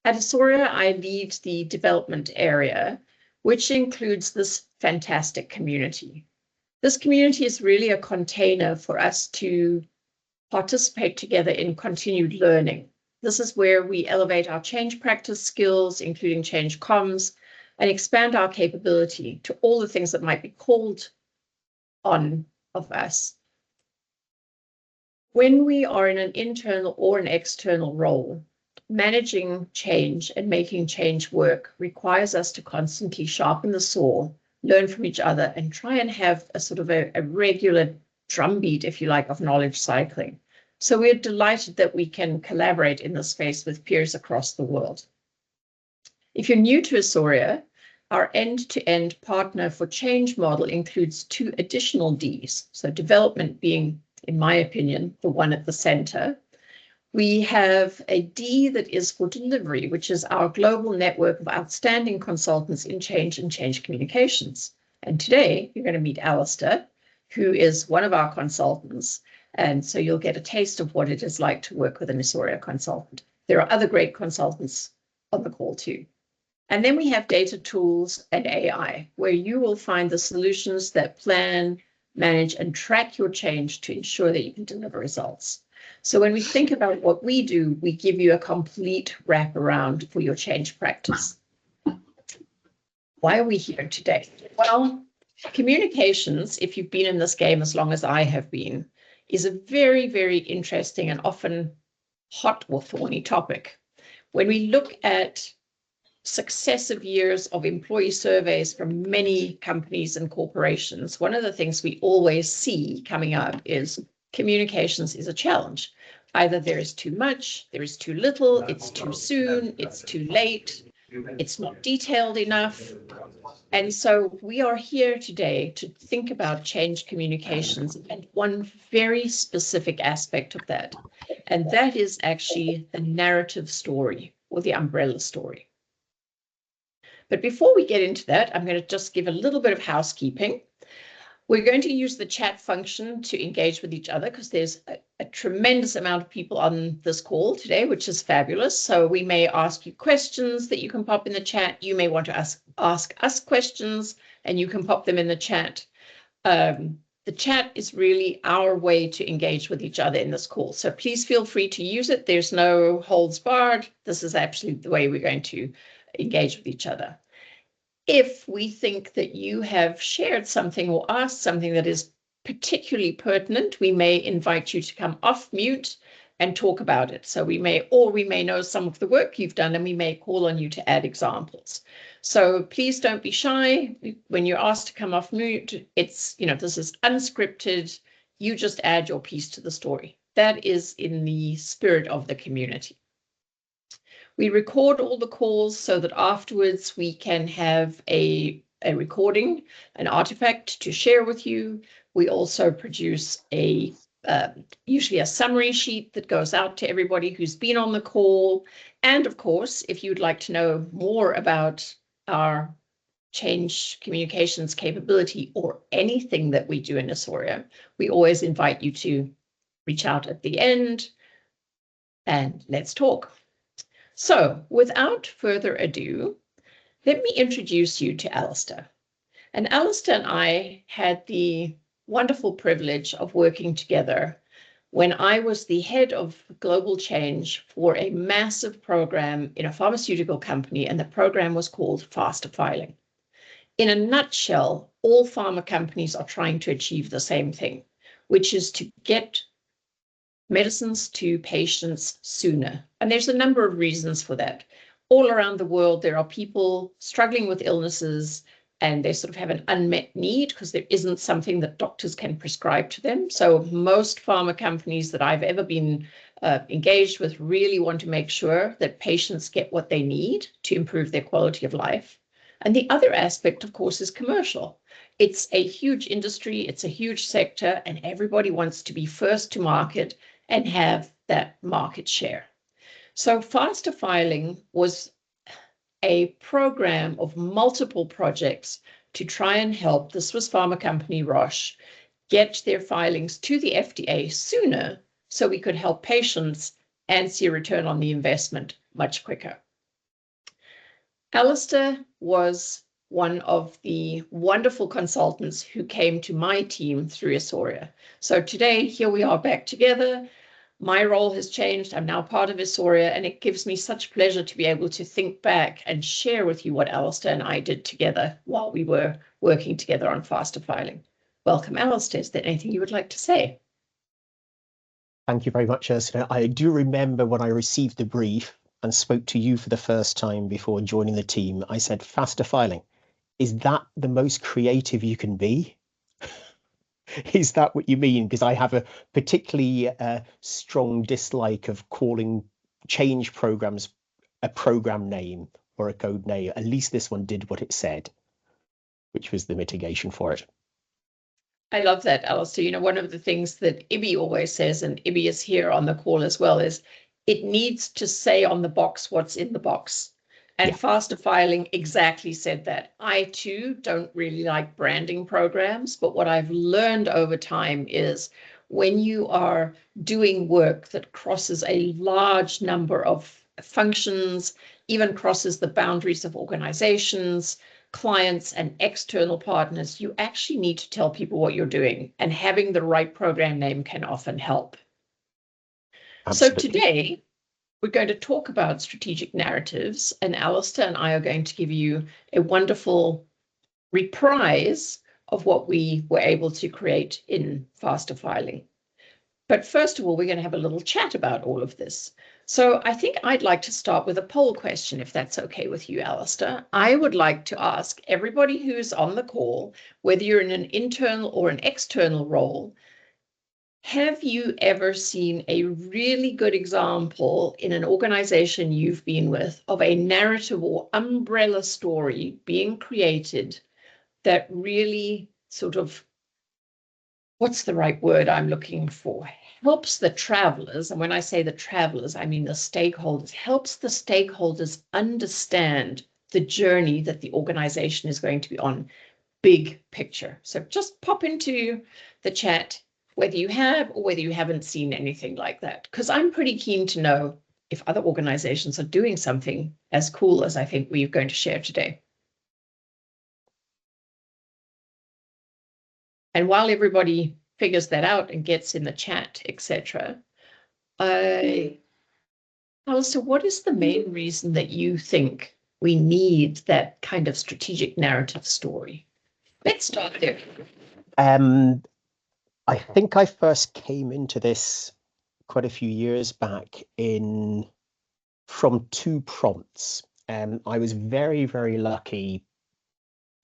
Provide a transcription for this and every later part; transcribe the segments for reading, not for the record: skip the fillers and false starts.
At Asoria, I lead the development area, which includes this fantastic community. This community is really a container for us to participate together in continued learning. This is where we elevate our change practice skills, including change comms, and expand our capability to all the things that might be called on of us. When we are in an internal or an external role, managing change and making change work requires us to constantly sharpen the saw, learn from each other, and try and have a sort of a regular drumbeat, if you like, of knowledge cycling. So we're delighted that we can collaborate in this space with peers across the world. If you're new to Asoria, our end-to-end partner for change model includes 2 additional Ds. So development being, in my opinion, the one at the center. We have a D that is for delivery, which is our global network of outstanding consultants in change and change communications. And today you're going to meet Alistair, who is one of our consultants. And so you'll get a taste of what it is like to work with an Asoria consultant. There are other great consultants on the call too. And then we have data tools and AI, where you will find the solutions that plan, manage, and track your change to ensure that you can deliver results. So when we think about what we do, we give you a complete wraparound for your change practice. Why are we here today? Well, communications, if you've been in this game as long as I have been, is a very, very interesting and often hot or thorny topic. When we look at successive years of employee surveys from many companies and corporations, one of the things we always see coming up is communications is a challenge. Either there is too much, there is too little, it's too soon, it's too late, it's not detailed enough. And so we are here today to think about change communications and one very specific aspect of that. And that is actually the narrative story or the umbrella story. But before we get into that, I'm going to just give a little bit of housekeeping. We're going to use the chat function to engage with each other because there's a tremendous amount of people on this call today, which is fabulous. So we may ask you questions that you can pop in the chat. You may want to ask us questions and you can pop them in the chat. The chat is really our way to engage with each other in this call. So please feel free to use it. There's no holds barred. This is absolutely the way we're going to engage with each other. If we think that you have shared something or asked something that is particularly pertinent, we may invite you to come off mute and talk about it. So we may know some of the work you've done and we may call on you to add examples. So please don't be shy. When you're asked to come off mute, it's, this is unscripted. You just add your piece to the story. That is in the spirit of the community. We record all the calls so that afterwards we can have a recording, an artifact to share with you. We also produce usually a summary sheet that goes out to everybody who's been on the call. And of course, if you'd like to know more about our change communications capability or anything that we do in Asoria, we always invite you to reach out at the end and let's talk. So without further ado, let me introduce you to Alistair. And Alistair and I had the wonderful privilege of working together when I was the head of global change for a massive program in a pharmaceutical company, and the program was called Faster Filing. In a nutshell, all pharma companies are trying to achieve the same thing, which is to get medicines to patients sooner. And there's a number of reasons for that. All around the world, there are people struggling with illnesses and they sort of have an unmet need because there isn't something that doctors can prescribe to them. So most pharma companies that I've ever been engaged with really want to make sure that patients get what they need to improve their quality of life. And the other aspect, of course, is commercial. It's a huge industry, it's a huge sector, and everybody wants to be first to market and have that market share. So Faster Filing was a program of multiple projects to try and help the Swiss pharma company Roche get their filings to the FDA sooner so we could help patients and see a return on the investment much quicker. Alistair was one of the wonderful consultants who came to my team through Asoria. So today, here we are back together. My role has changed. I'm now part of Asoria, and it gives me such pleasure to be able to think back and share with you what Alistair and I did together while we were working together on faster filing. Welcome, Alistair. Is there anything you would like to say? Thank you very much, Ursula. I do remember when I received the brief and spoke to you for the first time before joining the team, I said, faster filing. Is that the most creative you can be? Is that what you mean? Because I have a particularly strong dislike of calling change programs a program name or a code name. At least this one did what it said, which was the mitigation for it. I love that, Alistair. You know, one of the things that Ibby always says, and Ibby is here on the call as well, is it needs to say on the box what's in the box. And Yeah. faster filing exactly said that. I too don't really like branding programs, but what I've learned over time is when you are doing work that crosses a large number of functions, even crosses the boundaries of organizations, clients and external partners, you actually need to tell people what you're doing, and having the right program name can often help. So Absolutely. today, we're going to talk about strategic narratives, and Alistair and I are going to give you a wonderful reprise of what we were able to create in faster filing. But first of all, we're going to have a little chat about all of this. So I think I'd like to start with a poll question, if that's okay with you, Alistair. I would like to ask everybody who's on the call, whether you're in an internal or an external role, have you ever seen a really good example in an organization you've been with of a narrative or umbrella story being created that really sort of, what's the right word I'm looking for? Helps the travelers, and when I say the travelers, I mean the stakeholders, helps the stakeholders understand the journey that the organization is going to be on, big picture. So just pop into the chat whether you have or whether you haven't seen anything like that, because I'm pretty keen to know if other organizations are doing something as cool as I think we're going to share today. And while everybody figures that out and gets in the chat, etc., Alistair, what is the main reason that you think we need that kind of strategic narrative story? Let's start there. I think I first came into this quite a few years back from two prompts. I was very, very lucky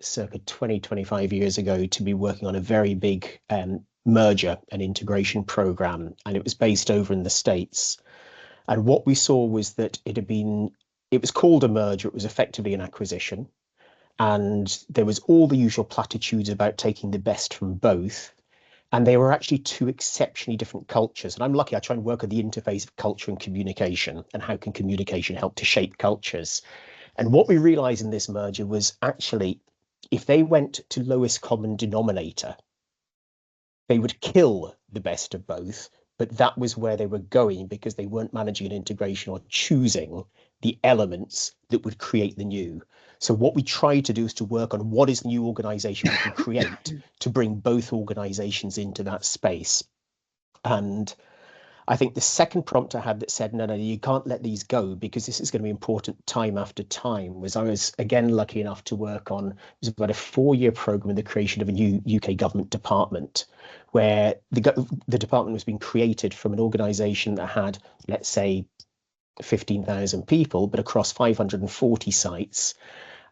circa 20, 25 years ago to be working on a very big merger and integration program, and it was based over in the States. And what we saw was that it was called a merger, it was effectively an acquisition. And there was all the usual platitudes about taking the best from both. And they were actually two exceptionally different cultures. And I'm lucky, I try and work at the interface of culture and communication, and how can communication help to shape cultures. And what we realized in this merger was actually, if they went to lowest common denominator, they would kill the best of both. But that was where they were going, because they weren't managing an integration or choosing the elements that would create the new. So what we tried to do is to work on what is the new organization we can create to bring both organizations into that space. And I think the second prompt I had that said, no, you can't let these go, because this is going to be important time after time, was I was again lucky enough to work on, it was about a 4-year program in the creation of a new UK government department, where the department was being created from an organization that had, let's say, 15,000 people, but across 540 sites,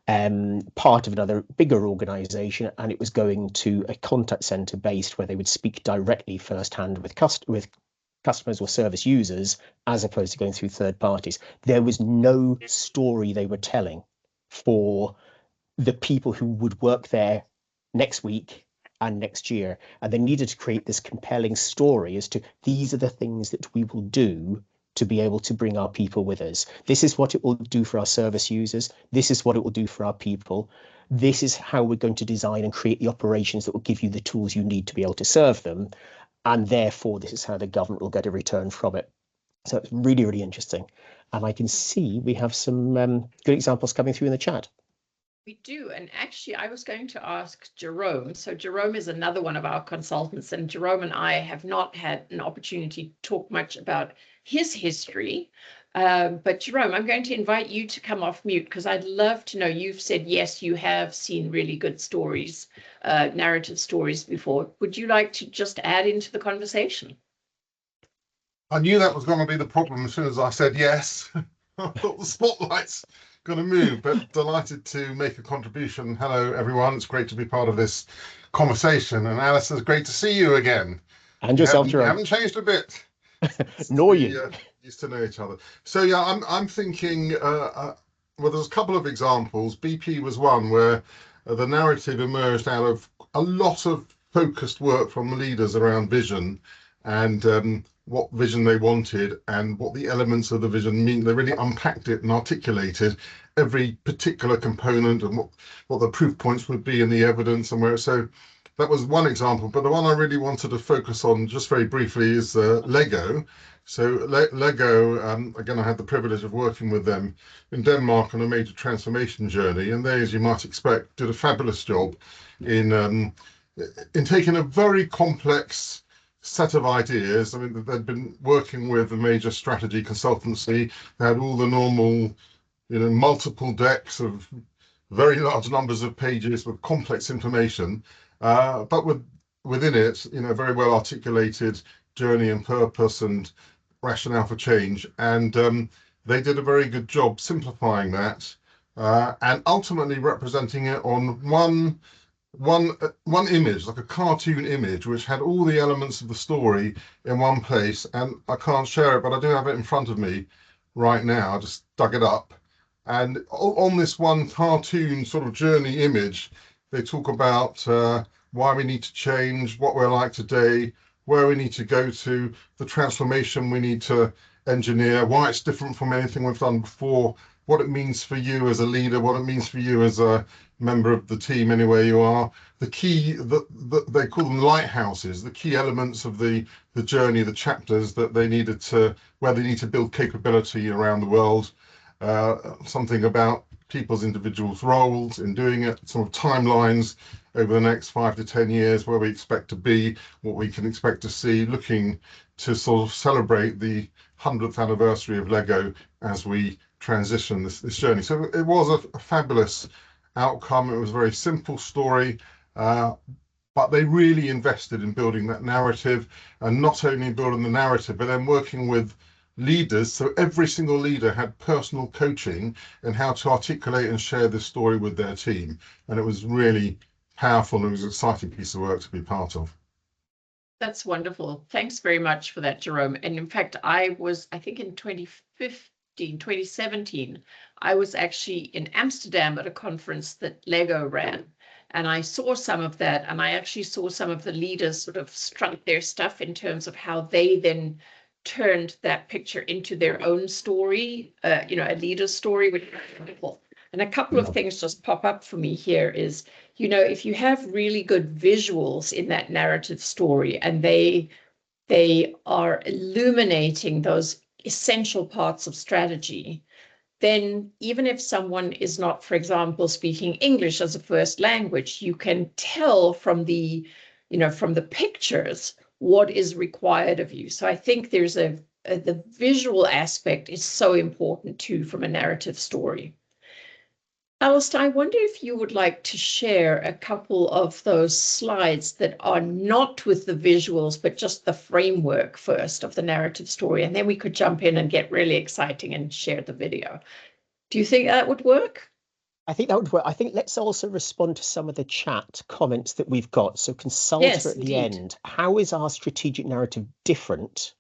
part of another bigger organization, and it was going to a contact center based where they would speak directly firsthand with customers or service users, as opposed to going through third parties. There was no story they were telling for the people who would work there next week and next year. And they needed to create this compelling story as to, these are the things that we will do to be able to bring our people with us. This is what it will do for our service users. This is what it will do for our people. This is how we're going to design and create the operations that will give you the tools you need to be able to serve them. And therefore, this is how the government will get a return from it. So it's really, really interesting. And I can see we have some good examples coming through in the chat. We do. And actually, I was going to ask Jerome. So Jerome is another one of our consultants, and Jerome and I have not had an opportunity to talk much about his history. But Jerome, I'm going to invite you to come off mute because I'd love to know, you've said, yes, you have seen really good stories, narrative stories before. Would you like to just add into the conversation? I knew that was going to be the problem as soon as I said yes. I thought the spotlight's going to move, but delighted to make a contribution. Hello, everyone. It's great to be part of this conversation. And Alison, it's great to see you again. And yourself, Jerome. You haven't changed a bit. Nor you. Used to know each other. So yeah, I'm thinking. Well, there's a couple of examples. BP was one where the narrative emerged out of a lot of focused work from leaders around vision and what vision they wanted and what the elements of the vision mean. They really unpacked it and articulated every particular component and what the proof points would be in the evidence and where. So that was one example. But the one I really wanted to focus on just very briefly is Lego. So Lego, again, I had the privilege of working with them in Denmark on a major transformation journey. And they, as you might expect, did a fabulous job in taking a very complex set of ideas. I mean, they'd been working with a major strategy consultancy. They had all the normal, multiple decks of very large numbers of pages with complex information, but within it, very well articulated journey and purpose and rationale for change. And they did a very good job simplifying that and ultimately representing it on one image, like a cartoon image, which had all the elements of the story in one place. And I can't share it, but I do have it in front of me right now. I just dug it up. And on this one cartoon sort of journey image, they talk about why we need to change, what we're like today, where we need to go to, the transformation we need to engineer, why it's different from anything we've done before, what it means for you as a leader, what it means for you as a member of the team anywhere you are. The key, they call them lighthouses, the key elements of the journey, the chapters that they needed to, where they need to build capability around the world. Something about people's individual roles in doing it, sort of timelines over the next 5 to 10 years, where we expect to be, what we can expect to see, looking to sort of celebrate the 100th anniversary of Lego as we transition this journey. So it was a fabulous outcome. It was a very simple story, but they really invested in building that narrative, and not only building the narrative, but then working with leaders. So every single leader had personal coaching in how to articulate and share this story with their team. And it was really powerful, and it was an exciting piece of work to be part of. That's wonderful. Thanks very much for that, Jerome. And in fact, I think in 2017, I was actually in Amsterdam at a conference that Lego ran. And I saw some of that, and I actually saw some of the leaders sort of strut their stuff in terms of how they then turned that picture into their own story, a leader's story, which is wonderful. And a couple of things just pop up for me here is, if you have really good visuals in that narrative story and they are illuminating those essential parts of strategy, then even if someone is not, for example, speaking English as a first language, you can tell from the pictures what is required of you. So I think there's the visual aspect is so important too from a narrative story. Alistair, I wonder if you would like to share a couple of those slides that are not with the visuals, but just the framework first of the narrative story, and then we could jump in and get really exciting and share the video. Do you think that would work? I think that would work. I think let's also respond to some of the chat comments that we've got. So consulta Yes, at the end, how is our strategic narrative different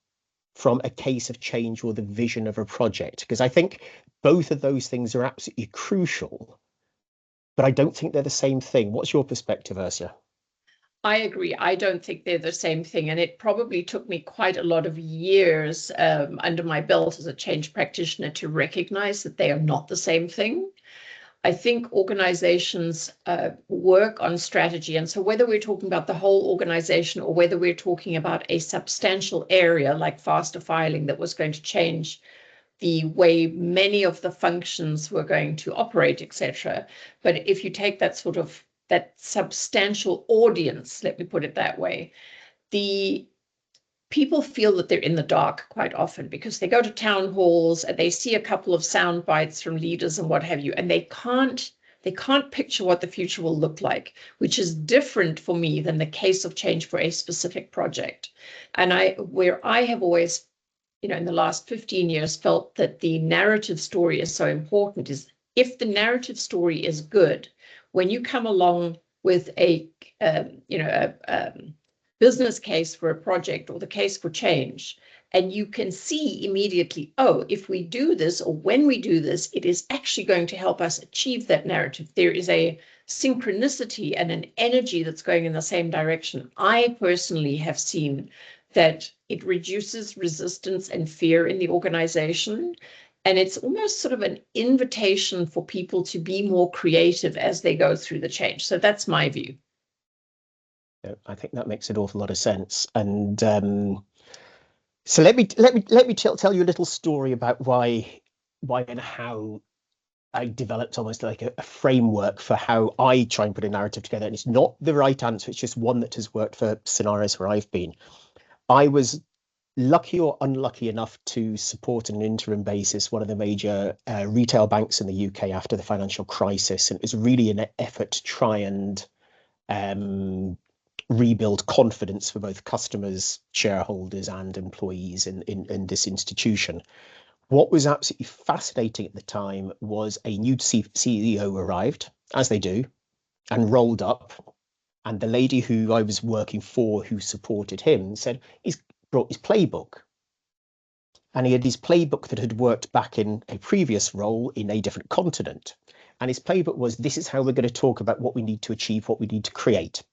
from a case of change or the vision of a project? Because I think both of those things are absolutely crucial, but I don't think they're the same thing. What's your perspective, Ursula? I agree. I don't think they're the same thing. And it probably took me quite a lot of years under my belt as a change practitioner to recognize that they are not the same thing. I think organizations work on strategy. And so whether we're talking about the whole organization or whether we're talking about a substantial area like faster filing that was going to change the way many of the functions were going to operate, etc. But if you take that sort of that substantial audience, let me put it that way, the people feel that they're in the dark quite often because they go to town halls and they see a couple of sound bites from leaders and what have you, and they can't picture what the future will look like, which is different for me than the case of change for a specific project. And where I have always, in the last 15 years felt that the narrative story is so important is if the narrative story is good, when you come along with a business case for a project or the case for change, and you can see immediately, oh, if we do this or when we do this, it is actually going to help us achieve that narrative. There is a synchronicity and an energy that's going in the same direction. I personally have seen that it reduces resistance and fear in the organization. And it's almost sort of an invitation for people to be more creative as they go through the change. So that's my view. I think that makes an awful lot of sense. And so let me tell you a little story about why and how I developed almost like a framework for how I try and put a narrative together. And it's not the right answer. It's just one that has worked for scenarios where I've been. I was lucky or unlucky enough to support on an interim basis one of the major retail banks in the UK after the financial crisis. And it was really an effort to try and rebuild confidence for both customers, shareholders and employees in this institution. What was absolutely fascinating at the time was a new CEO arrived, as they do, and rolled up. And the lady who I was working for, who supported him, said he's brought his playbook. And he had his playbook that had worked back in a previous role in a different continent. And his playbook was, this is how we're going to talk about what we need to achieve, what we need to create.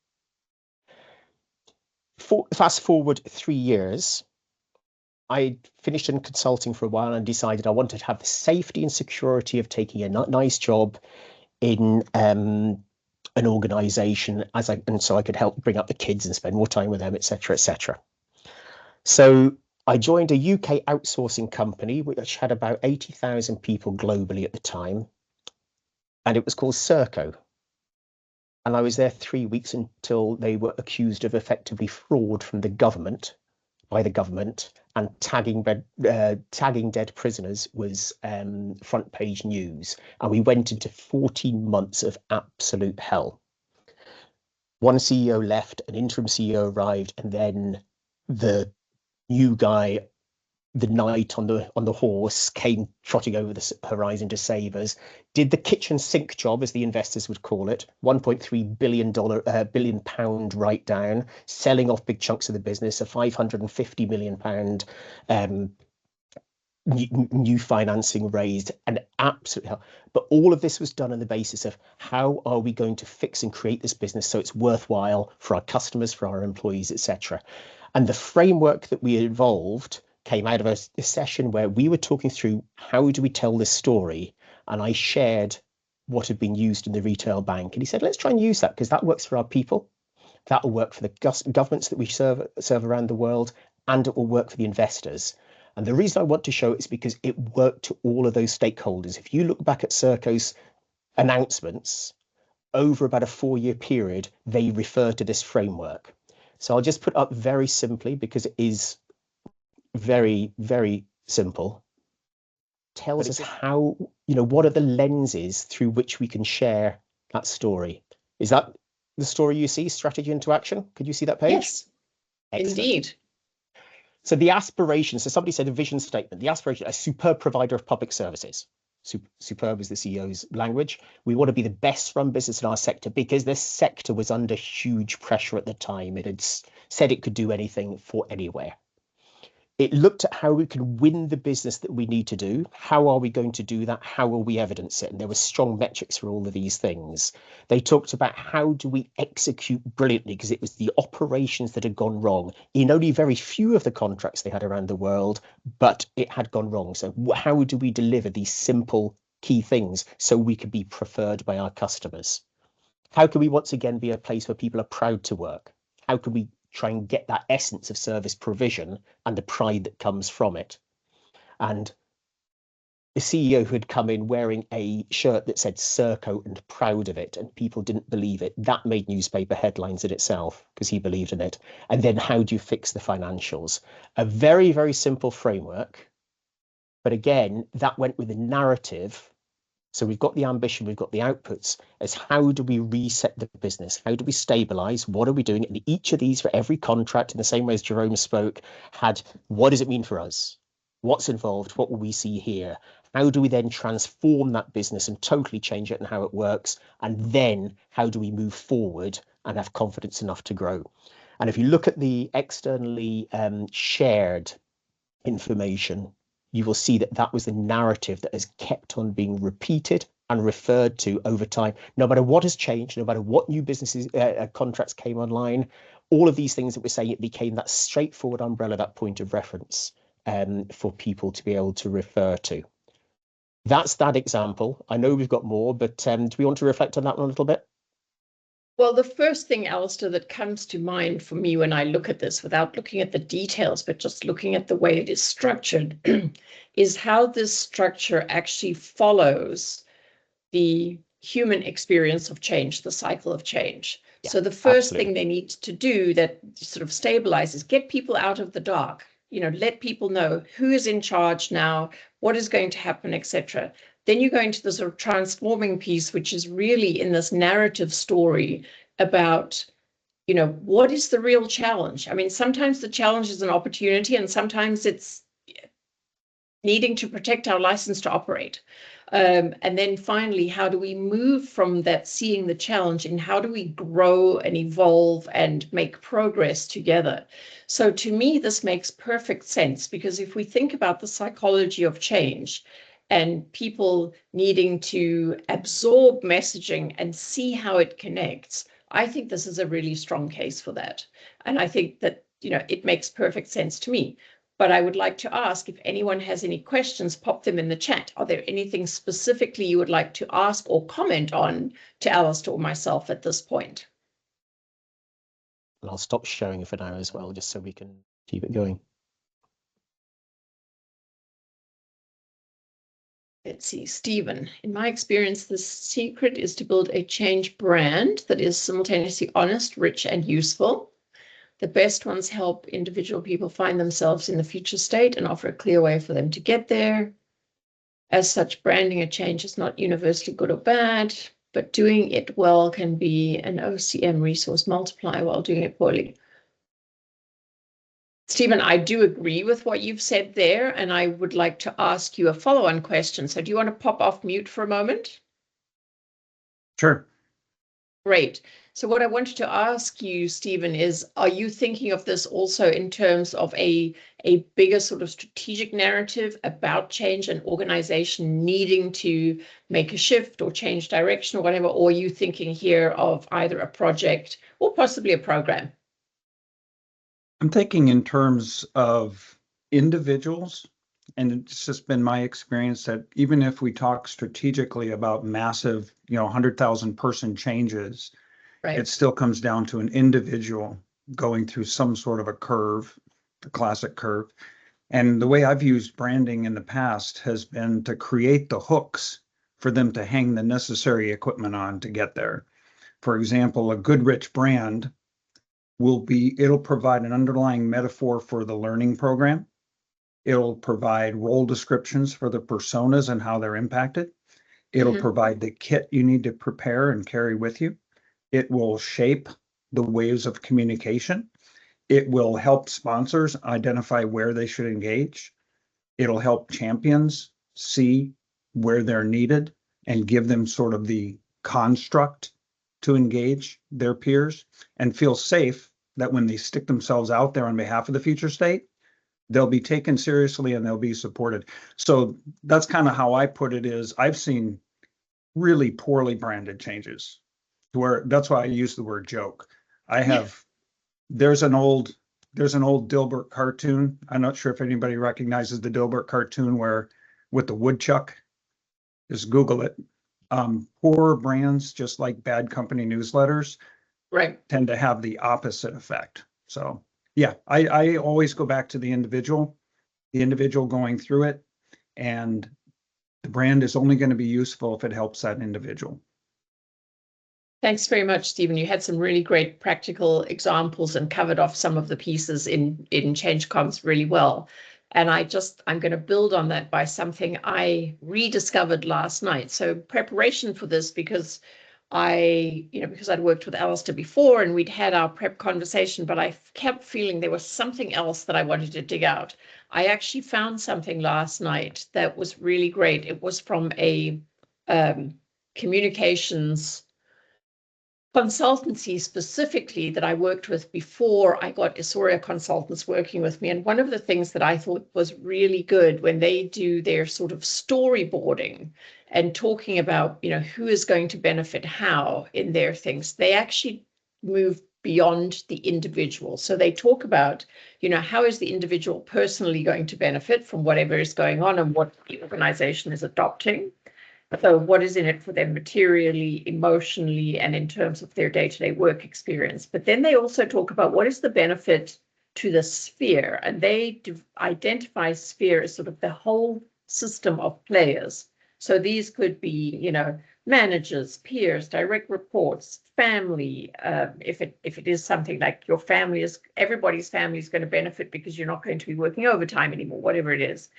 Fast forward 3 years, I finished in consulting for a while and decided I wanted to have the safety and security of taking a nice job in an organization and so I could help bring up the kids and spend more time with them, etc., etc. So I joined a UK outsourcing company which had about 80,000 people globally at the time, and it was called Serco. And I was there 3 weeks until they were accused of effectively fraud from the government, and tagging dead prisoners was front page news. And we went into 14 months of absolute hell. One CEO left, an interim CEO arrived, and then the new guy, the knight on the horse, came trotting over the horizon to save us, did the kitchen sink job, as the investors would call it, £1.3 billion write down, selling off big chunks of the business, a £550 million new financing raised, and absolutely. But all of this was done on the basis of how are we going to fix and create this business so it's worthwhile for our customers, for our employees, etc. And the framework that we evolved came out of a session where we were talking through how do we tell this story, and I shared what had been used in the retail bank, and he said, let's try and use that because that works for our people, that will work for the governments that we serve around the world, and it will work for the investors. And the reason I want to show it is because it worked to all of those stakeholders. If you look back at Serco's announcements over about a 4-year period, they refer to this framework. So I'll just put up very simply, because it is very, very simple. Tells us how, what are the lenses through which we can share that story. Is that the story you see, strategy into action? Could you see that page? Yes, excellent. Indeed. So the aspiration, so somebody said a vision statement, the aspiration, a superb provider of public services. Superb is the CEO's language. We want to be the best run business in our sector because this sector was under huge pressure at the time. It had said it could do anything for anywhere. It looked at how we can win the business that we need to do. How are we going to do that? How will we evidence it? And there were strong metrics for all of these things. They talked about how do we execute brilliantly, because it was the operations that had gone wrong in only very few of the contracts they had around the world, but it had gone wrong. So how do we deliver these simple key things so we could be preferred by our customers? How can we once again be a place where people are proud to work? How can we try and get that essence of service provision and the pride that comes from it? And the CEO who had come in wearing a shirt that said Serco and proud of it, and people didn't believe it, that made newspaper headlines in itself because he believed in it. And then how do you fix the financials? A very, very simple framework. But again, that went with a narrative. So we've got the ambition, we've got the outputs, as how do we reset the business? How do we stabilize? What are we doing? And each of these, for every contract, in the same way as Jerome spoke, had, what does it mean for us? What's involved? What will we see here? How do we then transform that business and totally change it and how it works? And then how do we move forward and have confidence enough to grow? And if you look at the externally shared information, you will see that that was the narrative that has kept on being repeated and referred to over time. No matter what has changed, no matter what new businesses, contracts came online, all of these things that we're saying, it became that straightforward umbrella, that point of reference for people to be able to refer to. That's that example. I know we've got more, but do we want to reflect on that one a little bit? Well, the first thing, Alistair, that comes to mind for me when I look at this, without looking at the details, but just looking at the way it is structured, is how this structure actually follows the human experience of change, the cycle of change. Yeah, so the first absolutely. thing they need to do that sort of stabilizes, get people out of the dark, let people know who is in charge now, what is going to happen, etc. Then you go into the sort of transforming piece, which is really in this narrative story about, what is the real challenge? I mean, sometimes the challenge is an opportunity, and sometimes it's needing to protect our license to operate. And then finally, how do we move from that seeing the challenge, and how do we grow and evolve and make progress together? So to me, this makes perfect sense, because if we think about the psychology of change and people needing to absorb messaging and see how it connects, I think this is a really strong case for that. And I think that, it makes perfect sense to me. But I would like to ask, if anyone has any questions, pop them in the chat. Are there anything specifically you would like to ask or comment on to Alistair or myself at this point? And I'll stop sharing for now as well, just so we can keep it going. Let's see, Stephen. In my experience, the secret is to build a change brand that is simultaneously honest, rich, and useful. The best ones help individual people find themselves in the future state and offer a clear way for them to get there. As such, branding a change is not universally good or bad, but doing it well can be an OCM resource multiplier while doing it poorly. Stephen, I do agree with what you've said there, and I would like to ask you a follow-on question. So do you want to pop off mute for a moment? Sure. Great. So what I wanted to ask you, Stephen, is, are you thinking of this also in terms of a bigger sort of strategic narrative about change and organization needing to make a shift or change direction or whatever? Or are you thinking here of either a project or possibly a program? I'm thinking in terms of individuals, and it's just been my experience that even if we talk strategically about massive, 100,000 person changes, Right. it still comes down to an individual going through some sort of a curve, the classic curve. And the way I've used branding in the past has been to create the hooks for them to hang the necessary equipment on to get there. For example, a good, rich brand it'll provide an underlying metaphor for the learning program. It'll provide role descriptions for the personas and how they're impacted. It'll provide the kit you need to prepare and carry with you. It will shape the waves of communication. It will help sponsors identify where they should engage. It'll help champions see where they're needed and give them sort of the construct to engage their peers and feel safe that when they stick themselves out there on behalf of the future state, they'll be taken seriously and they'll be supported. So that's kind of how I put it, is I've seen really poorly branded changes, where that's why I use the word joke. There's an old Dilbert cartoon. I'm not sure if anybody recognizes the Dilbert cartoon, where with the woodchuck, Just Google it. Poor brands, just like bad company newsletters, Right. tend to have the opposite effect. So yeah, I always go back to the individual going through it, and the brand is only going to be useful if it helps that individual. Thanks very much, Stephen. You had some really great practical examples and covered off some of the pieces in Change Comms really well. And I'm going to build on that by something I rediscovered last night. So preparation for this, because because I'd worked with Alistair before and we'd had our prep conversation, but I kept feeling there was something else that I wanted to dig out. I actually found something last night that was really great. It was from a communications consultancy specifically that I worked with before I got Isoria consultants working with me. And one of the things that I thought was really good when they do their sort of storyboarding and talking about, who is going to benefit how in their things, they actually move beyond the individual. So they talk about, how is the individual personally going to benefit from whatever is going on and what the organization is adopting. So what is in it for them materially, emotionally, and in terms of their day-to-day work experience. But then they also talk about what is the benefit to the sphere, and they identify sphere as sort of the whole system of players. So these could be, managers, peers, direct reports, family. If it is something like your family everybody's family is going to benefit because you're not going to be working overtime anymore, whatever it is.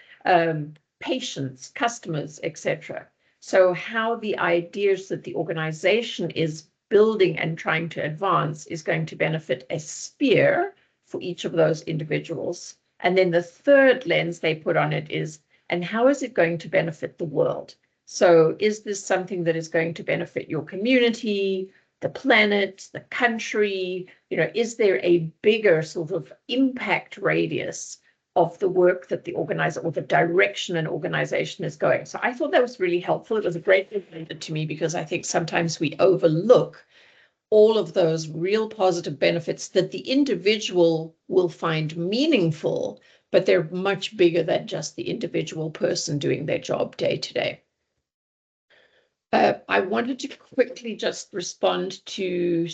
Patients, customers, etc. So how the ideas that the organization is building and trying to advance is going to benefit a sphere for each of those individuals. And then the third lens they put on it is, and how is it going to benefit the world? So is this something that is going to benefit your community, the planet, the country? Is there a bigger sort of impact radius of the work that the organizer or the direction an organization is going? So I thought that was really helpful. It was a great reminder to me because I think sometimes we overlook all of those real positive benefits that the individual will find meaningful, but they're much bigger than just the individual person doing their job day to day. I wanted to quickly just respond to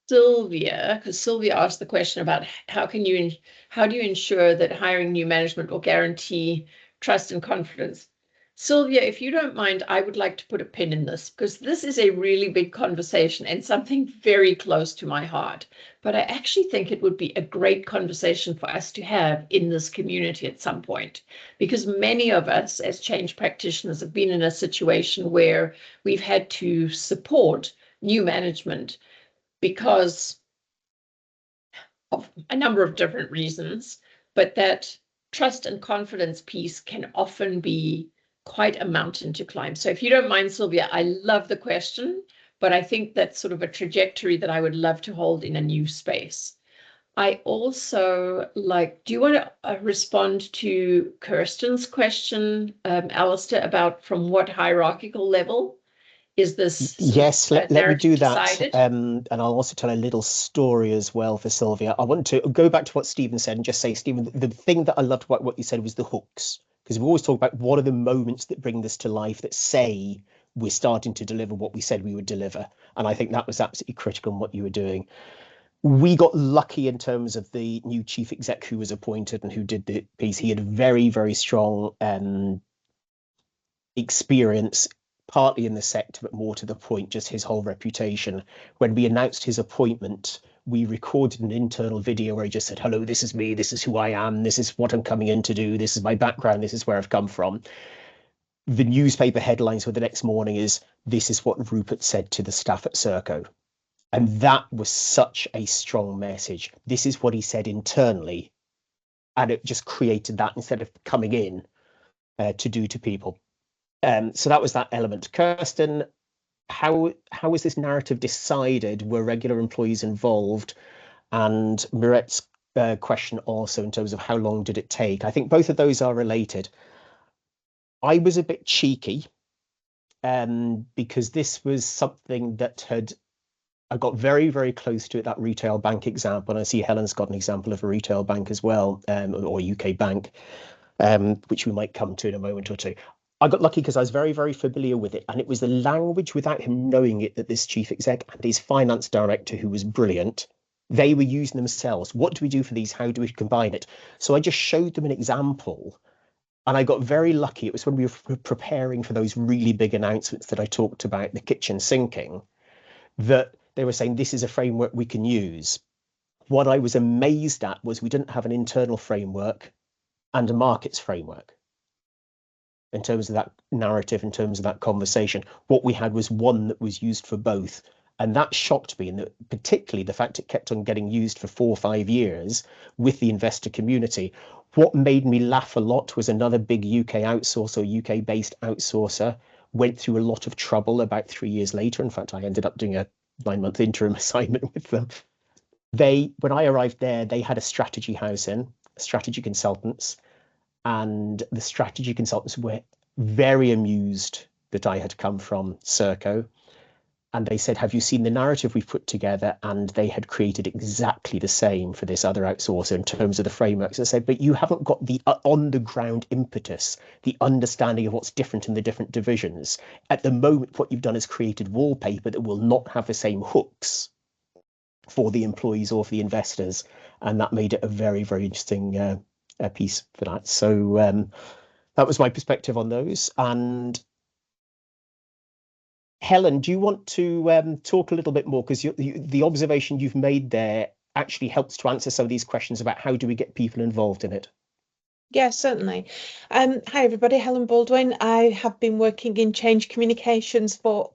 Sylvia, because Sylvia asked the question about how do you ensure that hiring new management will guarantee trust and confidence? Sylvia, if you don't mind, I would like to put a pin in this because this is a really big conversation and something very close to my heart. But I actually think it would be a great conversation for us to have in this community at some point, because many of us as change practitioners have been in a situation where we've had to support new management because of a number of different reasons, but that trust and confidence piece can often be quite a mountain to climb. So if you don't mind, Sylvia, I love the question, but I think that's sort of a trajectory that I would love to hold in a new space. I also do you want to respond to Kirsten's question, Alistair, about from what hierarchical level is this? Yes, let me do that. Decided? And I'll also tell a little story as well for Sylvia. I want to go back to what Stephen said and just say, Stephen, the thing that I loved about what you said was the hooks, because we always talk about what are the moments that bring this to life that say we're starting to deliver what we said we would deliver. And I think that was absolutely critical in what you were doing. We got lucky in terms of the new chief exec who was appointed and who did the piece. He had a very, very strong experience, partly in the sector, but more to the point, just his whole reputation. When we announced his appointment, we recorded an internal video where he just said, hello, this is me, this is who I am, this is what I'm coming in to do, this is my background, this is where I've come from. The newspaper headlines for the next morning is, this is what Rupert said to the staff at Serco. And that was such a strong message. This is what he said internally. And it just created that instead of coming in to do to people. So that was that element. Kirsten, how was this narrative decided? Were regular employees involved? And Mirette's question also in terms of how long did it take? I think both of those are related. I was a bit cheeky because this was something that I got very, very close to it, that retail bank example. And I see Helen's got an example of a retail bank as well, or UK bank, which we might come to in a moment or two. I got lucky because I was very, very familiar with it. And it was the language without him knowing it that this chief exec and his finance director, who was brilliant, they were using themselves. What do we do for these? How do we combine it? So I just showed them an example. And I got very lucky. It was when we were preparing for those really big announcements that I talked about, the kitchen sinking, that they were saying, this is a framework we can use. What I was amazed at was we didn't have an internal framework and a markets framework in terms of that narrative, in terms of that conversation. What we had was one that was used for both. And that shocked me, and particularly the fact it kept on getting used for 4 or 5 years with the investor community. What made me laugh a lot was another big UK outsourcer, UK-based outsourcer, went through a lot of trouble about 3 years later. In fact, I ended up doing a 9-month interim assignment with them. When I arrived there, they had a strategy house in, strategy consultants, and the strategy consultants were very amused that I had come from Serco. And they said, have you seen the narrative we've put together? And they had created exactly the same for this other outsourcer in terms of the frameworks. I said, but you haven't got the on-the-ground impetus, the understanding of what's different in the different divisions. At the moment, what you've done is created wallpaper that will not have the same hooks for the employees or for the investors. And that made it a very, very interesting piece for that. So that was my perspective on those. And Helen, do you want to talk a little bit more? Because the observation you've made there actually helps to answer some of these questions about how do we get people involved in it. Yeah, certainly. Hi, everybody. Helen Baldwin. I have been working in change communications for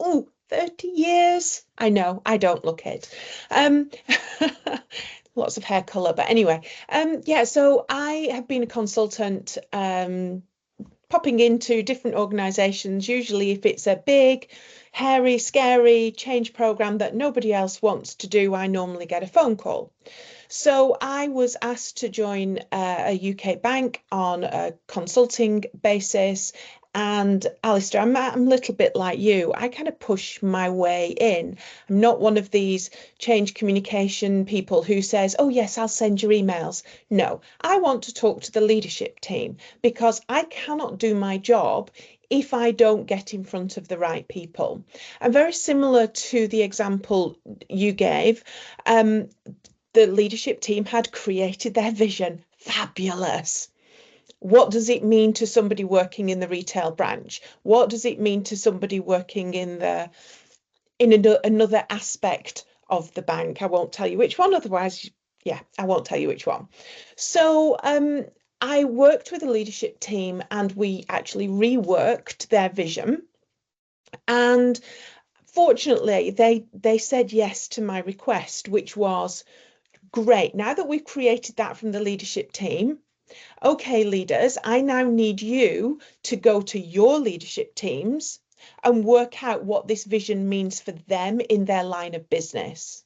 30 years. I know, I don't look it. Lots of hair colour, but anyway. Yeah, so I have been a consultant popping into different organisations, usually if it's a big, hairy, scary change programme that nobody else wants to do, I normally get a phone call. So I was asked to join a UK bank on a consulting basis. And Alistair, I'm a little bit like you. I kind of push my way in. I'm not one of these change communication people who says, oh, yes, I'll send your emails. No, I want to talk to the leadership team because I cannot do my job if I don't get in front of the right people. And very similar to the example you gave, the leadership team had created their vision. Fabulous. What does it mean to somebody working in the retail branch? What does it mean to somebody working in another aspect of the bank? I won't tell you which one, otherwise, yeah, I won't tell you which one. So I worked with the leadership team and we actually reworked their vision. And fortunately, they said yes to my request, which was, great, now that we've created that from the leadership team, okay, leaders, I now need you to go to your leadership teams and work out what this vision means for them in their line of business.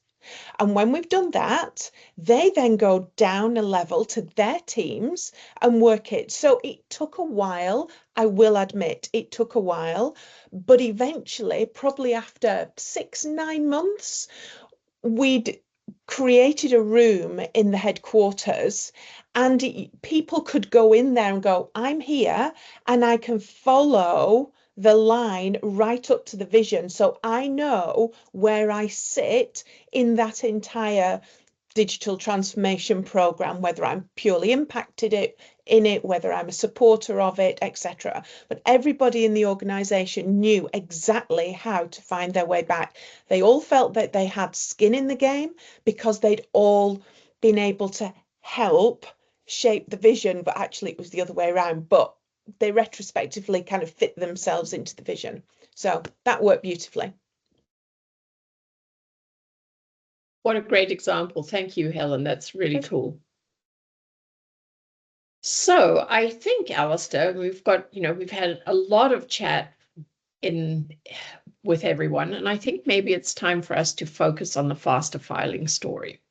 And when we've done that, they then go down a level to their teams and work it. So it took a while, I will admit, it took a while, but eventually, probably after 6-9 months, we'd created a room in the headquarters and people could go in there and go, I'm here and I can follow the line right up to the vision. So I know where I sit in that entire digital transformation program, whether I'm purely impacted in it, whether I'm a supporter of it, etc. But everybody in the organization knew exactly how to find their way back. They all felt that they had skin in the game because they'd all been able to help shape the vision, but actually it was the other way around. But they retrospectively kind of fit themselves into the vision. So that worked beautifully. What a great example. Thank you, Helen. That's really cool. So I think, Alistair, we've had a lot of chat with everyone, and I think maybe it's time for us to focus on the faster filing story.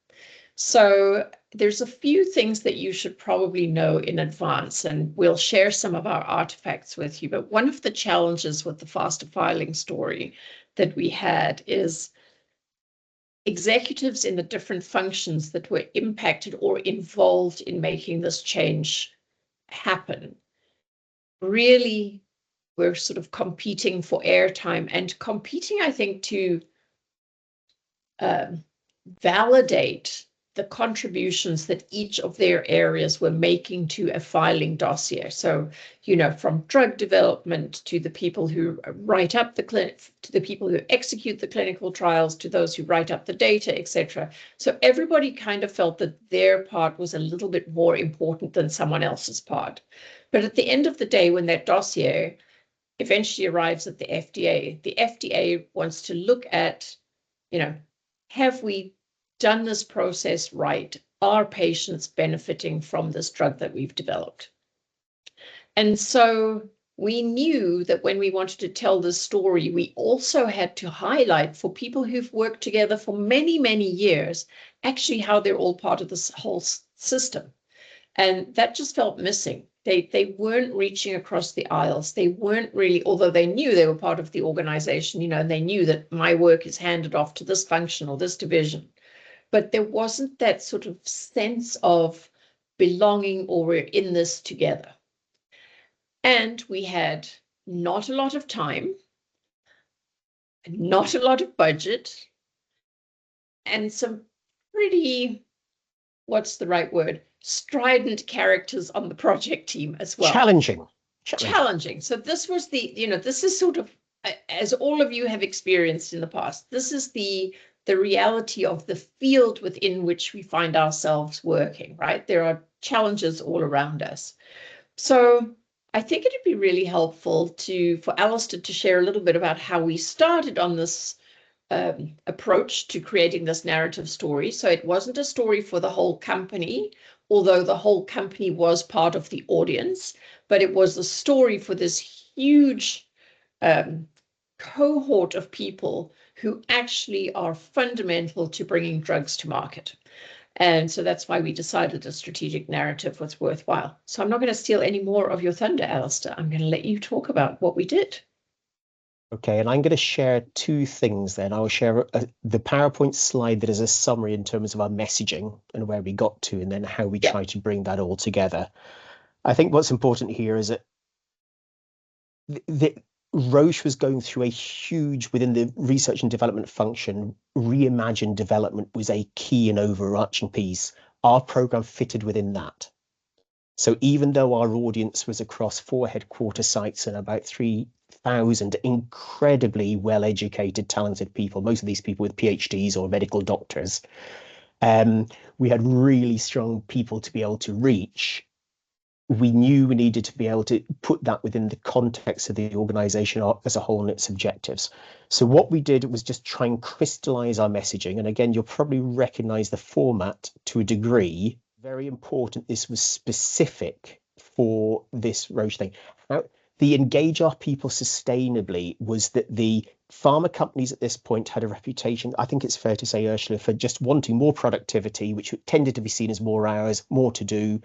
So there's a few things that you should probably know in advance, and we'll share some of our artifacts with you. But one of the challenges with the faster filing story that we had is executives in the different functions that were impacted or involved in making this change happen really were sort of competing for airtime and competing, I think, to validate the contributions that each of their areas were making to a filing dossier. So, from drug development to the people who write up the clinic, to the people who execute the clinical trials, to those who write up the data, etc. So everybody kind of felt that their part was a little bit more important than someone else's part. But at the end of the day, when that dossier eventually arrives at the FDA wants to look at, have we done this process right? Are patients benefiting from this drug that we've developed? And so we knew that when we wanted to tell this story, we also had to highlight for people who've worked together for many, many years, actually how they're all part of this whole system. And that just felt missing. They weren't reaching across the aisles. They weren't really, although they knew they were part of the organization, and they knew that my work is handed off to this function or this division. But there wasn't that sort of sense of belonging or we're in this together. And we had not a lot of time, not a lot of budget, and some pretty, what's the right word, strident characters on the project team as well. Challenging. So this was this is sort of, as all of you have experienced in the past, this is the reality of the field within which we find ourselves working, right? There are challenges all around us. So I think it'd be really helpful for Alistair to share a little bit about how we started on this approach to creating this narrative story. So it wasn't a story for the whole company, although the whole company was part of the audience, but it was a story for this huge cohort of people who actually are fundamental to bringing drugs to market. And so that's why we decided a strategic narrative was worthwhile. So I'm not going to steal any more of your thunder, Alistair. I'm going to let you talk about what we did. Okay, and I'm going to share two things then. I'll share the PowerPoint slide that is a summary in terms of our messaging and where we got to, and then how we try to bring that all together. I think what's important here is that Roche was going through a huge, within the research and development function, reimagined development was a key and overarching piece. Our program fitted within that. So even though our audience was across 4 headquarter sites and about 3,000 incredibly well-educated, talented people, most of these people with PhDs or medical doctors, we had really strong people to be able to reach. We knew we needed to be able to put that within the context of the organization as a whole and its objectives. So what we did was just try and crystallize our messaging. And again, you'll probably recognize the format to a degree. Very important, this was specific for this Roche thing. The engage our people sustainably was that the pharma companies at this point had a reputation, I think it's fair to say, Ursula, for just wanting more productivity, which tended to be seen as more hours, more to do.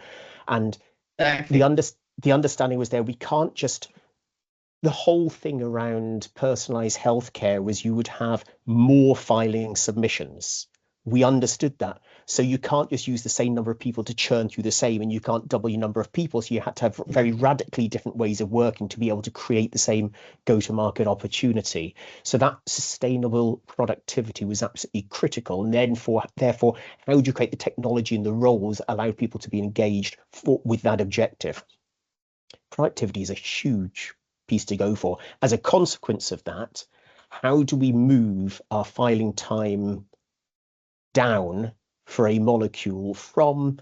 And the understanding was there, we can't just, the whole thing around personalized healthcare was you would have more filing submissions. We understood that. So you can't just use the same number of people to churn through the same, and you can't double your number of people. So you had to have very radically different ways of working to be able to create the same go-to-market opportunity. So that sustainable productivity was absolutely critical. And then therefore, how do you create the technology and the roles that allow people to be engaged with that objective? Productivity is a huge piece to go for. As a consequence of that, how do we move our filing time down for a molecule from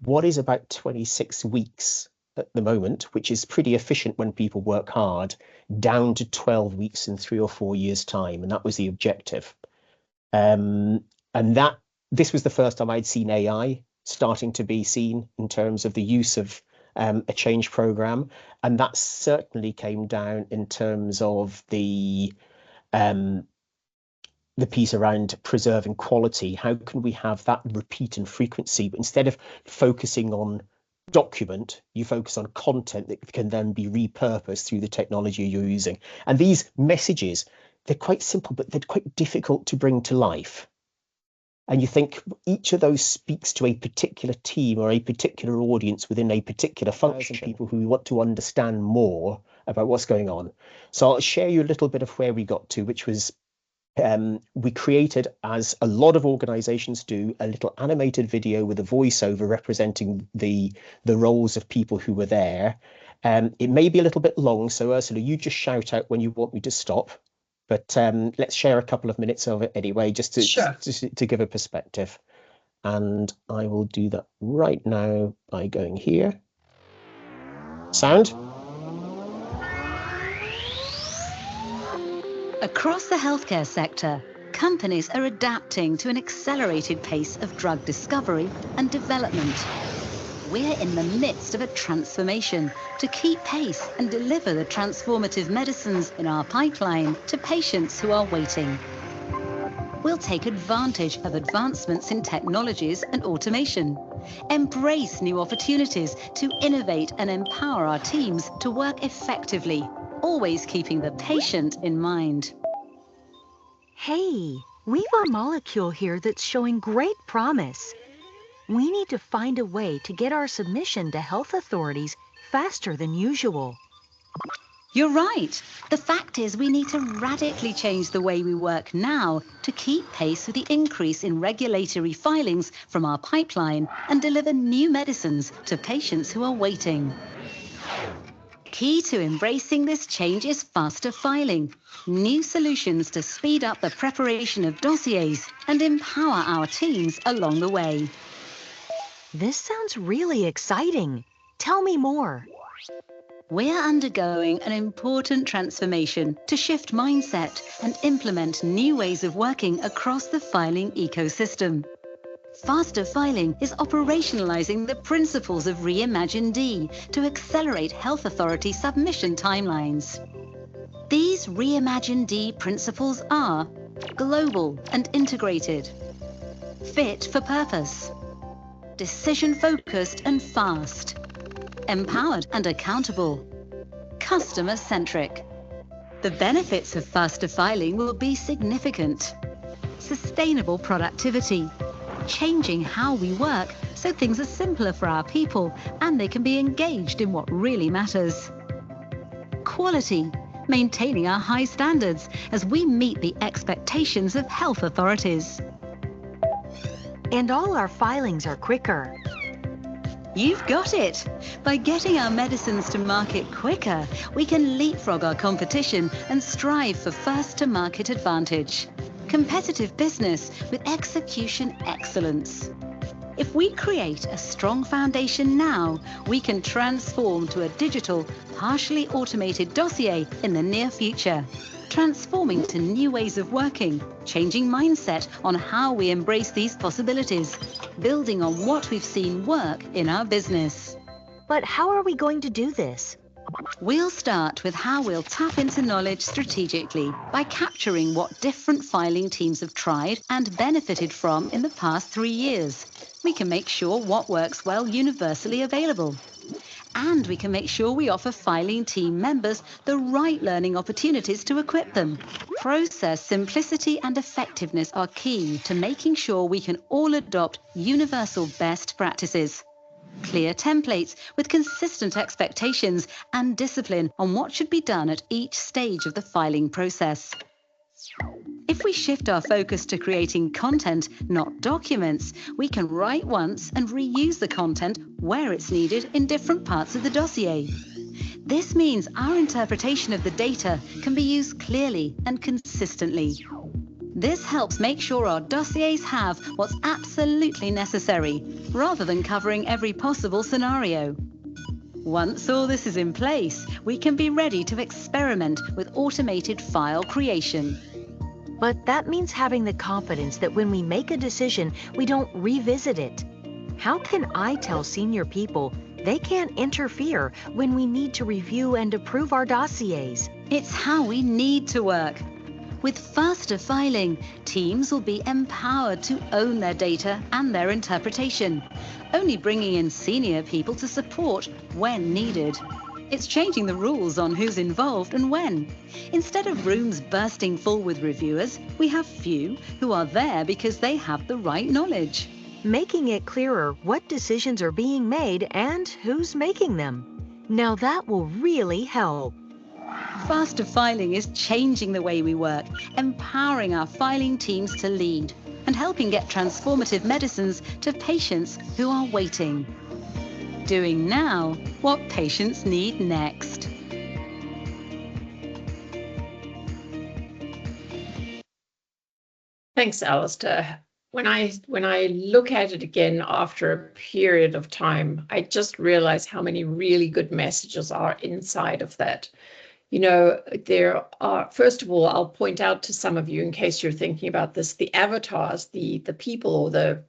what is about 26 weeks at the moment, which is pretty efficient when people work hard, down to 12 weeks in 3 or 4 years' time. And that was the objective. And this was the first time I'd seen AI starting to be seen in terms of the use of a change program. And that certainly came down in terms of the piece around preserving quality. How can we have that repeat and frequency? But instead of focusing on document, you focus on content that can then be repurposed through the technology you're using. And these messages, they're quite simple, but they're quite difficult to bring to life. And you think each of those speaks to a particular team or a particular audience within a particular function, people who want to understand more about what's going on. So I'll share you a little bit of where we got to, which was we created, as a lot of organizations do, a little animated video with a voiceover representing the roles of people who were there. It may be a little bit long, so Ursula, you just shout out when you want me to stop. But let's share a couple of minutes of it anyway, just to give a perspective. And I will do that right now by going here. Sound? Across the healthcare sector, companies are adapting to an accelerated pace of drug discovery and development. We're in the midst of a transformation to keep pace and deliver the transformative medicines in our pipeline to patients who are waiting. We'll take advantage of advancements in technologies and automation, embrace new opportunities to innovate and empower our teams to work effectively, always keeping the patient in mind. Hey, we've a molecule here that's showing great promise. We need to find a way to get our submission to health authorities faster than usual. You're right. The fact is we need to radically change the way we work now to keep pace with the increase in regulatory filings from our pipeline and deliver new medicines to patients who are waiting. Key to embracing this change is faster filing, new solutions to speed up the preparation of dossiers and empower our teams along the way. This sounds really exciting. Tell me more. We're undergoing an important transformation to shift mindset and implement new ways of working across the filing ecosystem. Faster filing is operationalizing the principles of Reimagine D to accelerate health authority submission timelines. These Reimagine D principles are global and integrated, fit for purpose, decision-focused and fast, empowered and accountable, customer-centric. The benefits of faster filing will be significant. Sustainable productivity, changing how we work so things are simpler for our people and they can be engaged in what really matters. Quality, maintaining our high standards as we meet the expectations of health authorities. And all our filings are quicker. You've got it! By getting our medicines to market quicker, we can leapfrog our competition and strive for first-to-market advantage. Competitive business with execution excellence. If we create a strong foundation now, we can transform to a digital, partially automated dossier in the near future, transforming to new ways of working, changing mindset on how we embrace these possibilities, building on what we've seen work in our business. But how are we going to do this? We'll start with how we'll tap into knowledge strategically by capturing what different filing teams have tried and benefited from in the past 3 years. We can make sure what works well universally available. And we can make sure we offer filing team members the right learning opportunities to equip them. Process simplicity and effectiveness are key to making sure we can all adopt universal best practices. Clear templates with consistent expectations and discipline on what should be done at each stage of the filing process. If we shift our focus to creating content, not documents, we can write once and reuse the content where it's needed in different parts of the dossier. This means our interpretation of the data can be used clearly and consistently. This helps make sure our dossiers have what's absolutely necessary, rather than covering every possible scenario. Once all this is in place, we can be ready to experiment with automated file creation. But that means having the confidence that when we make a decision, we don't revisit it. How can I tell senior people they can't interfere when we need to review and approve our dossiers? It's how we need to work. With faster filing, teams will be empowered to own their data and their interpretation, only bringing in senior people to support when needed. It's changing the rules on who's involved and when. Instead of rooms bursting full with reviewers, we have few who are there because they have the right knowledge. Making it clearer what decisions are being made and who's making them. Now that will really help. Faster filing is changing the way we work, empowering our filing teams to lead, and helping get transformative medicines to patients who are waiting. Doing now what patients need next. Thanks, Alistair. When I look at it again after a period of time, I just realize how many really good messages are inside of that. You know, there are, first of all, I'll point out to some of you, in case you're thinking about this, the avatars, the people or the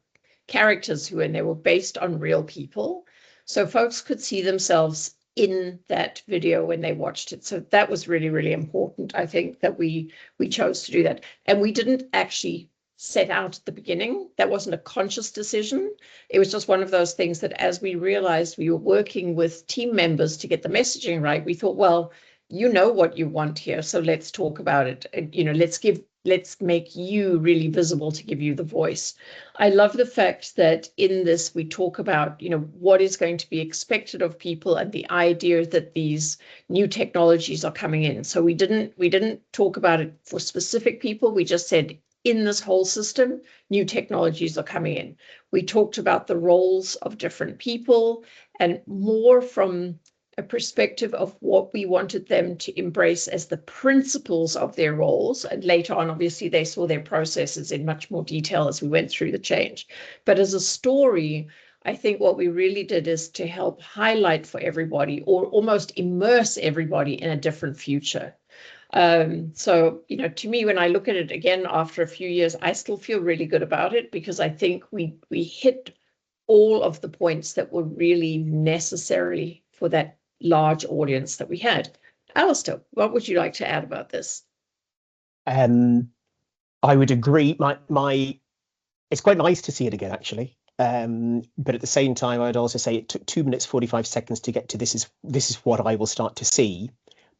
characters who were in there were based on real people. So folks could see themselves in that video when they watched it. So that was really, really important. I think that we chose to do that. And we didn't actually set out at the beginning. That wasn't a conscious decision. It was just one of those things that as we realized we were working with team members to get the messaging right, we thought, well, you know what you want here, so let's talk about it. You know, let's make you really visible to give you the voice. I love the fact that in this we talk about, you know, what is going to be expected of people and the idea that these new technologies are coming in. So we didn't talk about it for specific people. We just said in this whole system, new technologies are coming in. We talked about the roles of different people and more from a perspective of what we wanted them to embrace as the principles of their roles. And later on, obviously, they saw their processes in much more detail as we went through the change. But as a story, I think what we really did is to help highlight for everybody or almost immerse everybody in a different future. So, you know, to me, when I look at it again after a few years, I still feel really good about it because I think we hit all of the points that were really necessary for that large audience that we had. Alistair, what would you like to add about this? I would agree. It's quite nice to see it again, actually. But at the same time, I'd also say it took 2 minutes 45 seconds to get to this is what I will start to see.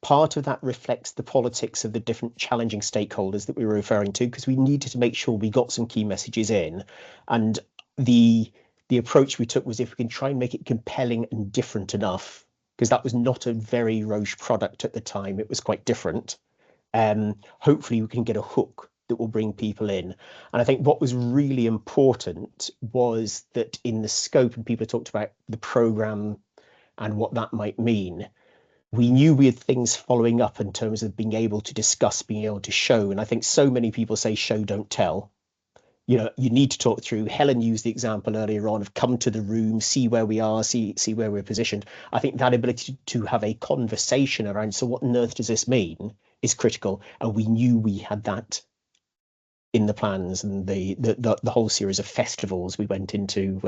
Part of that reflects the politics of the different challenging stakeholders that we were referring to, because we needed to make sure we got some key messages in. And the approach we took was if we can try and make it compelling and different enough, because that was not a very Roche product at the time. It was quite different. Hopefully we can get a hook that will bring people in. And I think what was really important was that in the scope, and people talked about the program and what that might mean, we knew we had things following up in terms of being able to discuss, being able to show. And I think so many people say show, don't tell. You know, you need to talk through. Helen used the example earlier on of come to the room, see where we are, see where we're positioned. I think that ability to have a conversation around, so what on earth does this mean, is critical. And we knew we had that in the plans and the whole series of festivals we went into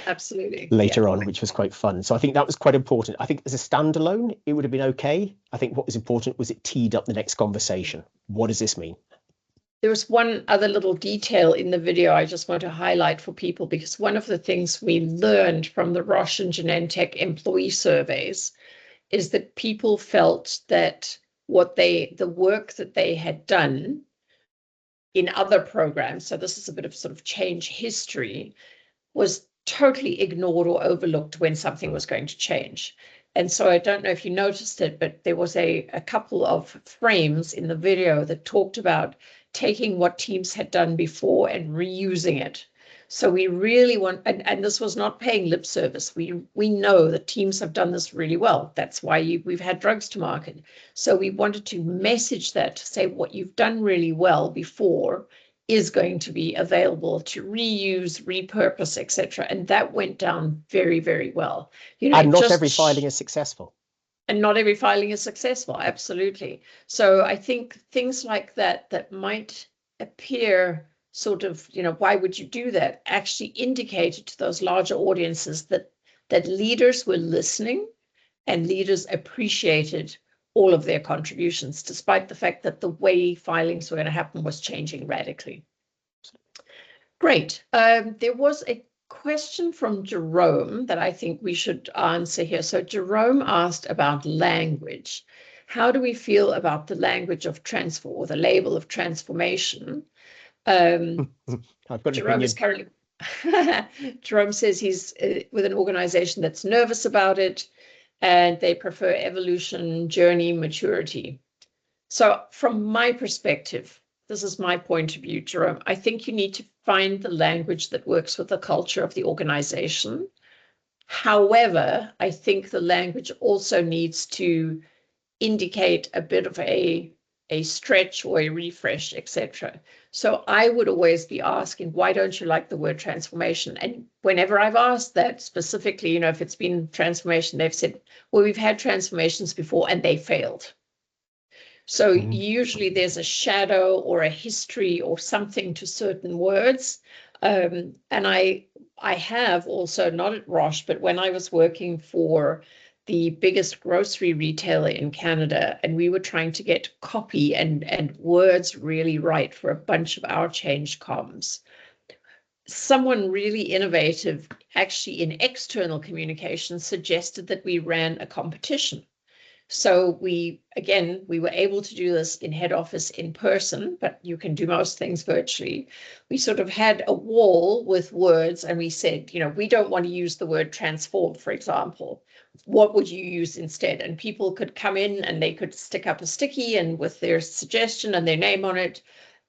Absolutely later on, which was quite fun. So I think that was quite important. I think as a standalone, it would have been okay. I think what was important was it teed up the next conversation. What does this mean? There was one other little detail in the video I just want to highlight for people, because one of the things we learned from the Roche and Genentech employee surveys is that people felt that the work that they had done in other programs, so this is a bit of sort of change history, was totally ignored or overlooked when something was going to change. And so I don't know if you noticed it, but there was a couple of frames in the video that talked about taking what teams had done before and reusing it. So we really want, and this was not paying lip service. We know that teams have done this really well. That's why we've had drugs to market. So we wanted to message that, to say what you've done really well before is going to be available to reuse, repurpose, etc. And that went down very, very well. You know, and not every filing is successful. And not every filing is successful, absolutely. So I think things like that might appear sort of, you know, why would you do that, actually indicated to those larger audiences that leaders were listening and leaders appreciated all of their contributions, despite the fact that the way filings were going to happen was changing radically. Great. There was a question from Jerome that I think we should answer here. So Jerome asked about language. How do we feel about the language of transfer, or the label of transformation? I've got an Jerome is opinion. currently, Jerome says he's with an organization that's nervous about it, and they prefer evolution, journey, maturity. So from my perspective, this is my point of view, Jerome, I think you need to find the language that works with the culture of the organization. However, I think the language also needs to indicate a bit of a stretch or a refresh, etc. So I would always be asking, why don't you like the word transformation? And whenever I've asked that specifically, you know, if it's been transformation, they've said, well, we've had transformations before and they failed. So usually there's a shadow or a history or something to certain words. And I have also, not at Roche, but when I was working for the biggest grocery retailer in Canada, and we were trying to get copy and words really right for a bunch of our change comms. Someone really innovative, actually in external communication, suggested that we ran a competition. So we were able to do this in head office in person, but you can do most things virtually. We sort of had a wall with words and we said, you know, we don't want to use the word transform, for example. What would you use instead? And people could come in and they could stick up a sticky and with their suggestion and their name on it.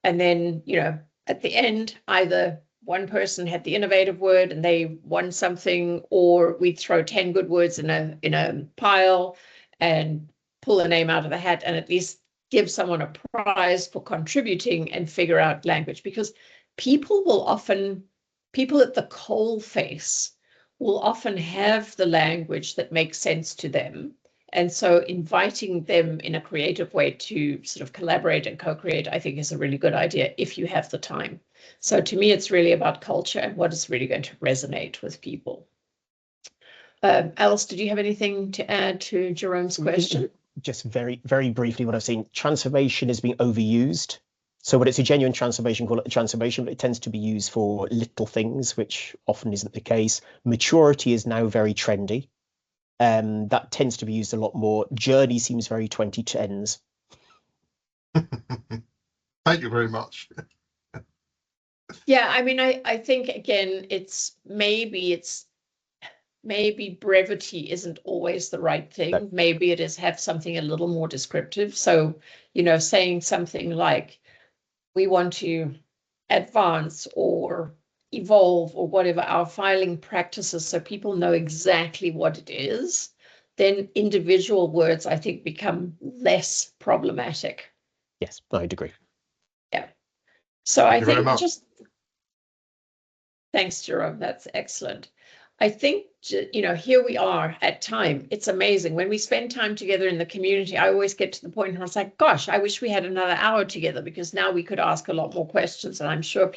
And then, you know, at the end, either one person had the innovative word and they won something, or we'd throw 10 good words in a pile and pull a name out of the hat and at least give someone a prize for contributing and figure out language. Because people at the coal face will often have the language that makes sense to them. And so inviting them in a creative way to sort of collaborate and co-create, I think, is a really good idea if you have the time. So to me, it's really about culture and what is really going to resonate with people. Alice, did you have anything to add to Jerome's question? Just very, very briefly, what I've seen, transformation is being overused. So when it's a genuine transformation, call it a transformation, but it tends to be used for little things, which often isn't the case. Maturity is now very trendy. That tends to be used a lot more. Journey seems very 2010s. Thank you very much. Yeah, I mean, I think, again, maybe brevity isn't always the right thing. No. Maybe it is have something a little more descriptive. So, you know, saying something like, we want to advance or evolve or whatever our filing practices so people know exactly what it is, then individual words, I think, become less problematic. Yes, I'd agree. Yeah. So Thank I you very think much. just thanks, Jerome. That's excellent. I think, you know, here we are at time. It's amazing. When we spend time together in the community, I always get to the point where I was like, gosh, I wish we had another hour together, because now we could ask a lot more questions. And I'm sure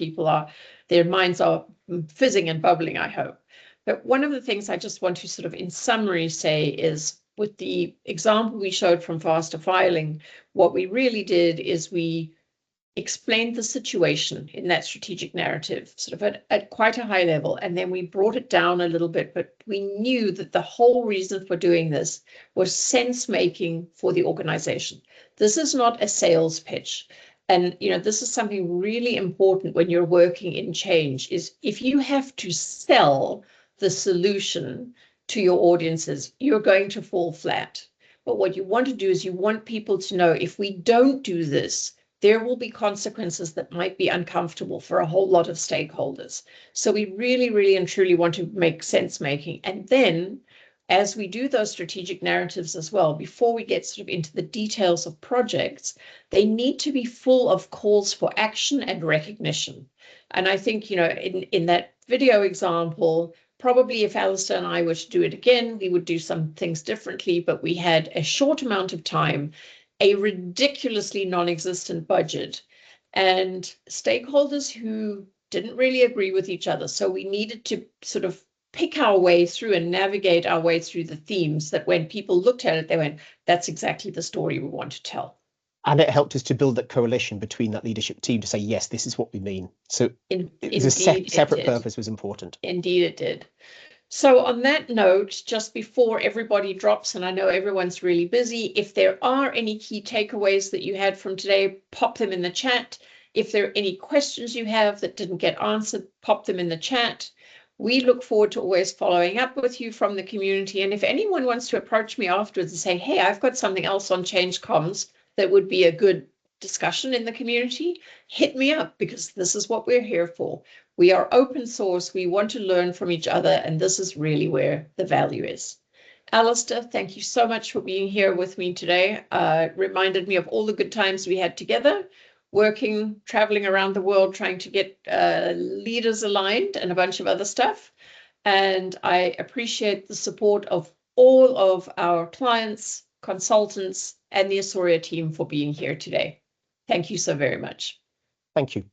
their minds are fizzing and bubbling, I hope. But one of the things I just want to sort of in summary say is, with the example we showed from faster filing, what we really did is we explained the situation in that strategic narrative sort of at quite a high level, and then we brought it down a little bit, but we knew that the whole reason for doing this was sense making for the organization. This is not a sales pitch. And you know, this is something really important when you're working in change, is if you have to sell the solution to your audiences, you're going to fall flat. But what you want to do is you want people to know, if we don't do this, there will be consequences that might be uncomfortable for a whole lot of stakeholders. So we really, really and truly want to make sense making. And then as we do those strategic narratives as well, before we get sort of into the details of projects, they need to be full of calls for action and recognition. And I think, you know, in that video example, probably if Alistair and I were to do it again, we would do some things differently, but we had a short amount of time, a ridiculously non-existent budget, and stakeholders who didn't really agree with each other. So we needed to sort of pick our way through and navigate our way through the themes that when people looked at it, they went, that's exactly the story we want to tell. And it helped us to build that coalition between that leadership team to say, yes, this is what we mean. So the separate purpose was important. Indeed it did. So on that note, just before everybody drops, and I know everyone's really busy, if there are any key takeaways that you had from today, pop them in the chat. If there are any questions you have that didn't get answered, pop them in the chat. We look forward to always following up with you from the community. And if anyone wants to approach me afterwards and say, hey, I've got something else on Change Comms that would be a good discussion in the community, hit me up, because this is what we're here for. We are open source. We want to learn from each other, and this is really where the value is. Alistair, thank you so much for being here with me today. Reminded me of all the good times we had together, working, traveling around the world, trying to get leaders aligned and a bunch of other stuff. And I appreciate the support of all of our clients, consultants, and the Asoria team for being here today. Thank you so very much. Thank you.